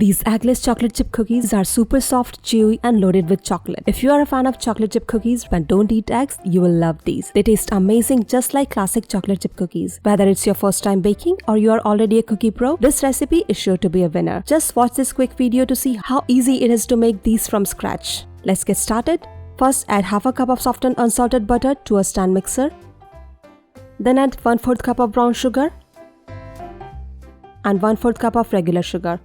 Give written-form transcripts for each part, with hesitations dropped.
These Eggless chocolate chip cookies are super soft, chewy and loaded with chocolate. If you are a fan of chocolate chip cookies but don't eat eggs, you will love these. They taste amazing just like classic chocolate chip cookies. Whether it's your first time baking or you are already a cookie pro, this recipe is sure to be a winner. Just watch this quick video to see how easy it is to make these from scratch. Let's get started. First, add half a cup of softened unsalted butter to a stand mixer. Then add 1/4 cup of brown sugar and 1/4 cup of regular sugar.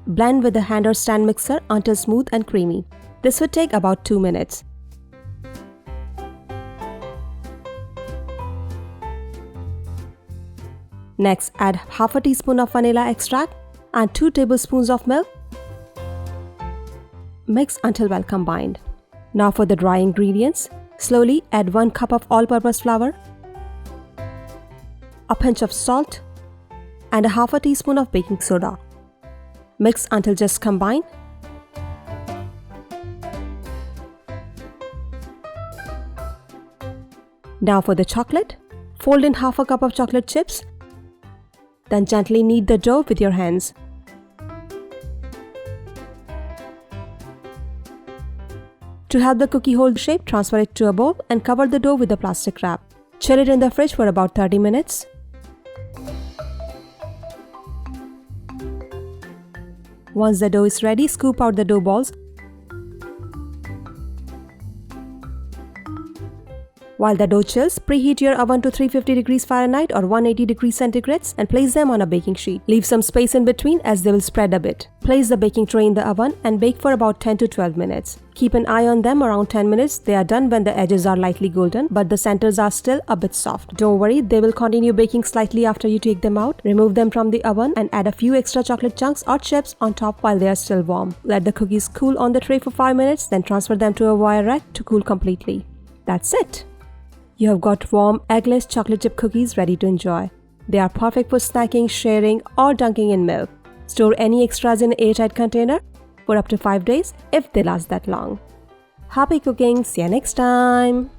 Blend with the hand or stand mixer until smooth and creamy. This would take about 2 minutes. Next, add half a teaspoon of vanilla extract and 2 tablespoons of milk. Mix until well combined. Now for the dry ingredients. Slowly add 1 cup of all-purpose flour, a pinch of salt, and a half a teaspoon of baking soda. Mix until just combined. Now for the chocolate. Fold in half a cup of chocolate chips. Then gently knead the dough with your hands. To help the cookie hold shape, transfer it to a bowl and cover the dough with a plastic wrap. Chill it in the fridge for about 30 minutes. Once the dough is ready, scoop out the dough balls. While the dough chills, preheat your oven to 350 degrees Fahrenheit or 180 degrees centigrade and place them on a baking sheet. Leave some space in between as they will spread a bit. Place the baking tray in the oven and bake for about 10 to 12 minutes. Keep an eye on them around 10 minutes. They are done when the edges are lightly golden, but the centers are still a bit soft. Don't worry, they will continue baking slightly after you take them out. Remove them from the oven and add a few extra chocolate chunks or chips on top while they are still warm. Let the cookies cool on the tray for 5 minutes, then transfer them to a wire rack to cool completely. That's it! You have got warm, eggless chocolate chip cookies ready to enjoy. They are perfect for snacking, sharing, or dunking in milk. Store any extras in an airtight container for up to 5 days if they last that long. Happy cooking! See you next time!